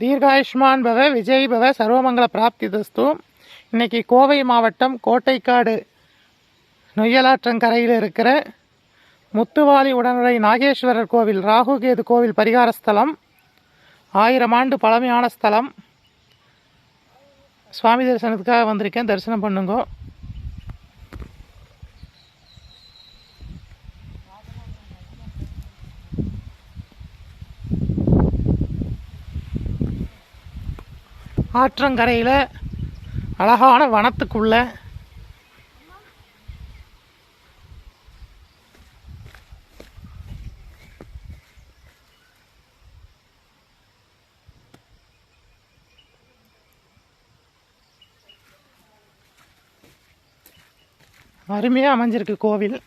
தீர்காயுஷ்மான் பவ விஜய் பவ சர்வமங்கல பிராப்தி தஸ்து. இன்றைக்கி கோவை மாவட்டம் கோட்டைக்காடு நொய்யலாற்றங்கரையில் இருக்கிற முத்துவாலி உடனுறை நாகேஸ்வரர் கோவில், ராகுகேது கோவில் பரிகார ஸ்தலம், 1000 ஆண்டு பழமையான ஸ்தலம். சுவாமி தரிசனத்துக்காக வந்திருக்கேன், தரிசனம் பண்ணுங்க. ஆற்றங்கரையில் அழகான வனத்துக்குள்ள அருமையாக அமைஞ்சிருக்கு கோவில்.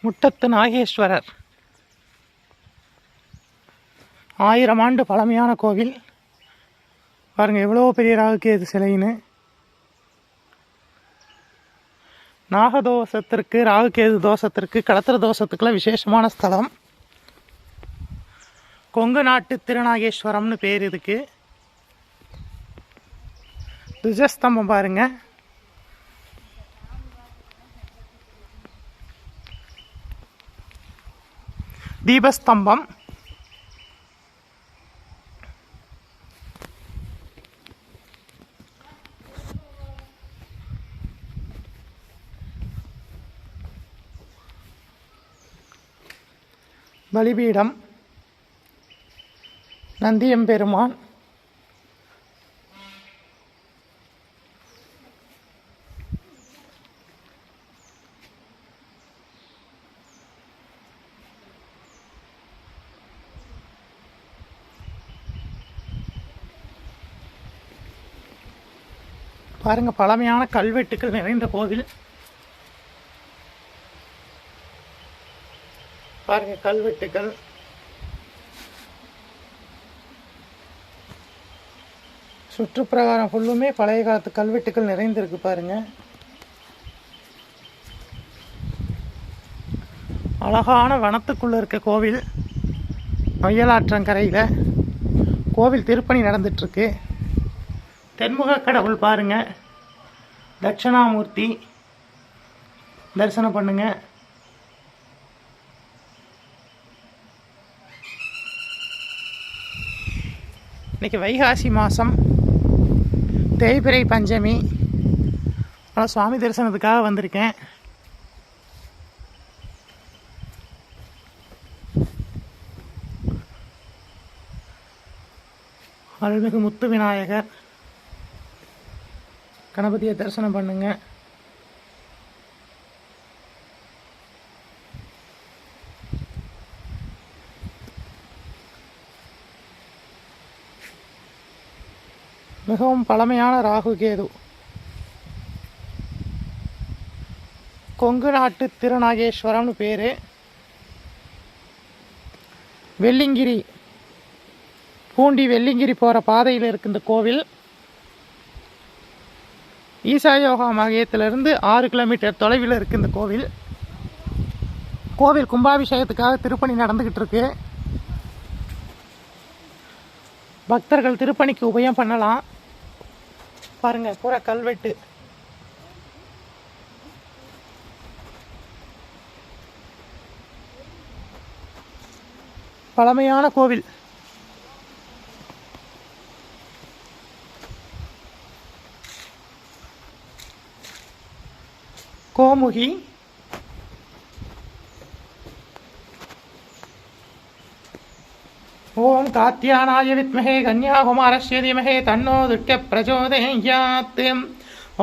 முட்டத்து நாகேஸ்வரர் 1000 ஆண்டு பழமையான கோவில். பாருங்கள் எவ்வளோ பெரிய ராகுகேது சிலைன்னு. நாகதோஷத்திற்கு, ராகுகேது தோஷத்திற்கு, கடத்திர தோஷத்துக்குலாம் விசேஷமான ஸ்தலம். கொங்கு நாட்டு திருநாகேஸ்வரம்னு பேர் இதுக்கு. துஜஸ்தம்பம் பாருங்கள், தீபஸ்தம்பம், பலிபீடம், நந்தியம்பெருமான், பாருங்க பழமையான கல்வெட்டுக்கள் நிறைந்த கோவில். பாருங்க கல்வெட்டுக்கள், சுற்றுப்பிரகாரம் ஃபுல்லுமே பழைய காலத்து கல்வெட்டுக்கள் நிறைந்திருக்கு. பாருங்க அழகான வனத்துக்குள்ளே இருக்க கோவில். நொய்யலாற்றங்கரையில் கோவில் திருப்பணி நடந்துட்டுருக்கு. தென்முக கடவுள் பாருங்க, தட்சிணாமூர்த்தி, தரிசனம் பண்ணுங்க. இன்றைக்கி வைகாசி மாதம், தேய்பிறை பஞ்சமி. ஆனால் சுவாமி தரிசனத்துக்காக வந்திருக்கேன். அருள்மிகு முத்து விநாயகர், கணபதியை தரிசனம் பண்ணுங்க. மிகவும் பழமையான ராகுகேது. கொங்கு நாட்டு திருநாகேஸ்வரம்னு பேர். வெள்ளிங்கிரி, பூண்டி வெள்ளிங்கிரி போகிற பாதையில் இருக்கு இந்த கோவில். ஈசா யோகா மையத்திலிருந்து 6 கிலோமீட்டர் தொலைவில் இருக்குது இந்த கோவில். கோவில் கும்பாபிஷேகத்துக்காக திருப்பணி நடந்துக்கிட்டு இருக்கு. பக்தர்கள் திருப்பணிக்கு உபயம் பண்ணலாம். பாருங்கள் பூரா கல்வெட்டு. பழமையான கோவில். கோமுகி, ஓம் காத்யானாய வித்மஹே கன்யாகுமாரஸ்ய தீமஹே தன்னோ துர்க்கை பிரச்சோதயாத்.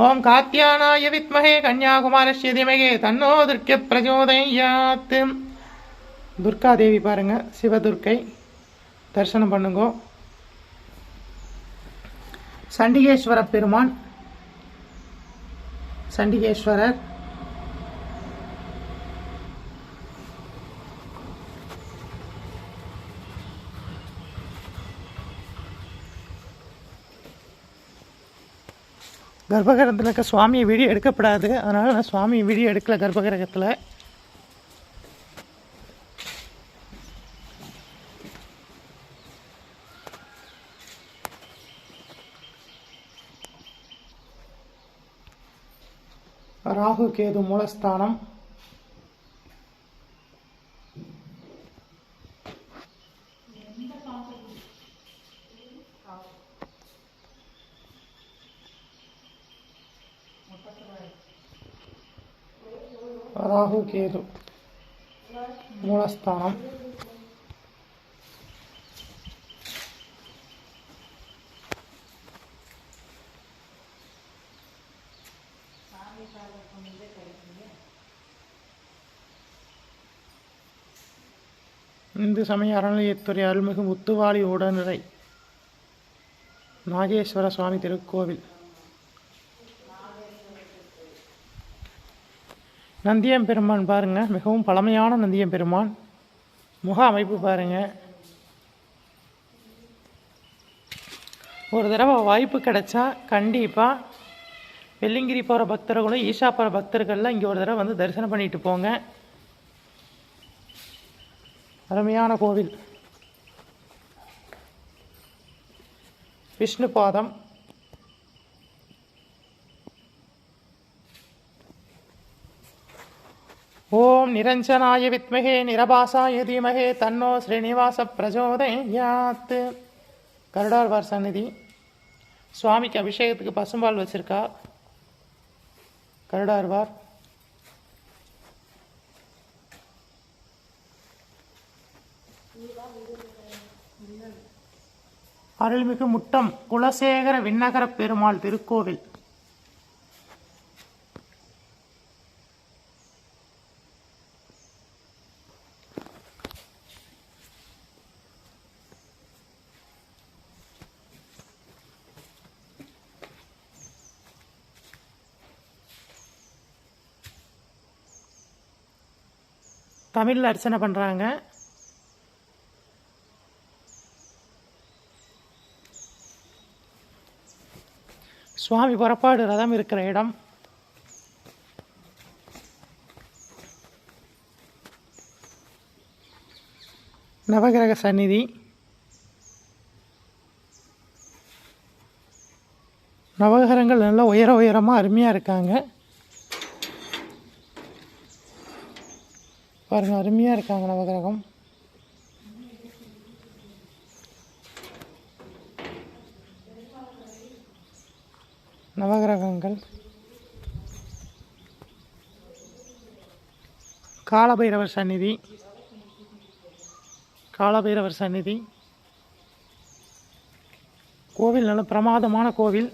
ஓம் காத்யானாய வித்மஹே கன்யாகுமாரஸ்ய தீமஹே தன்னோ துர்க்கை பிரச்சோதயாத். துர்காதேவி பாருங்க, சிவதுர்க்கை, தரிசனம் பண்ணுங்க. சண்டிகேஸ்வர பெருமான், சண்டிகேஸ்வரர், கர்ப்பகிரகத்தில் இருக்க சுவாமியை வீடியோ எடுக்கப்படாது, அதனால் நான் சுவாமி வீடியோ எடுக்கல கர்ப்பகிரகத்தில். ராகு கேது மூலஸ்தானம். ராகு கேது மூலஸ்தானம். இந்து சமய அறநிலையத்துறை அருள்மிகு முத்துவாளி உடனுரை நாகேஸ்வர சுவாமி திருக்கோவில். நந்தியம்பெருமான் பாருங்கள், மிகவும் பழமையான நந்தியம்பெருமான். முக அமைப்பு பாருங்கள். ஒரு தடவை வாய்ப்பு கிடைச்சா கண்டிப்பாக வெள்ளிங்கிரி போகிற பக்தர்களும் ஈஷா போகிற பக்தர்கள்லாம் இங்கே ஒரு தடவை வந்து தரிசனம் பண்ணிட்டு போங்க. அருமையான கோவில். விஷ்ணு பாதம். ஓம் நிரஞ்சனாய வித்மகே நிரபாசாய தீமகே தன்னோ ஸ்ரீனிவாச பிரச்சோதயாத். கருடாழ்வார் சந்நிதி. சுவாமிக்கு அபிஷேகத்துக்கு பசும்பால் வச்சிருக்கா கருடாழ்வார். அருள்மிகு முட்டம் குலசேகர விண்ணகர பெருமாள் திருக்கோவில். தமிழில் அர்ச்சனை பண்ணுறாங்க. சுவாமி புறப்பாடு ரதம் இருக்கிற இடம். நவகிரக சந்நிதி. நவகிரகங்கள் நல்லா உயரமாக அருமையாக இருக்காங்க பாருங்க, அருமையாக இருக்காங்க நவகிரகம். நவகிரகங்கள். காலபைரவர் சந்நிதி. காலபைரவர் சந்நிதி. கோவில் நல்ல பிரமாதமான கோவில்.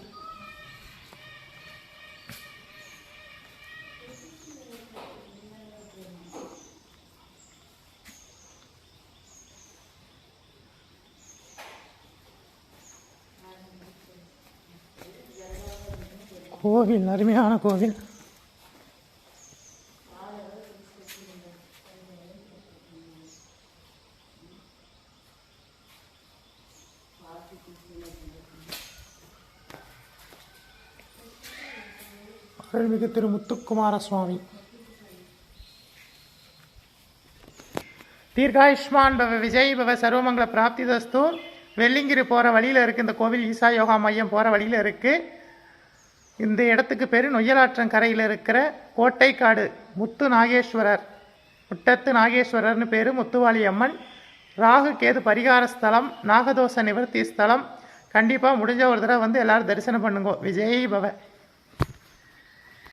கோவில் அருமையான கோவில். அருள்மிகு திரு முத்துக்குமார சுவாமி. தீர்காயுஷ்மான் பவ விஜய் பவ சர்வமங்கல பிராப்தி தஸ்து. வெள்ளிங்கிரி போகிற வழியில் இருக்குது இந்த கோவில். ஈசா யோகா மையம் போகிற வழியில் இருக்குது. இந்த இடத்துக்கு பேர் நொய்யலாற்றங்கரையில் இருக்கிற கோட்டைக்காடு முத்து நாகேஸ்வரர், முட்டத்து நாகேஸ்வரர்னு பேர். முத்துவாளி அம்மன். ராகு கேது பரிகார ஸ்தலம், நாகதோஷ நிவர்த்தி ஸ்தலம். கண்டிப்பாக முடிஞ்ச ஒரு தடவை வந்து எல்லோரும் தரிசனம் பண்ணுங்க. விஜய் பவ.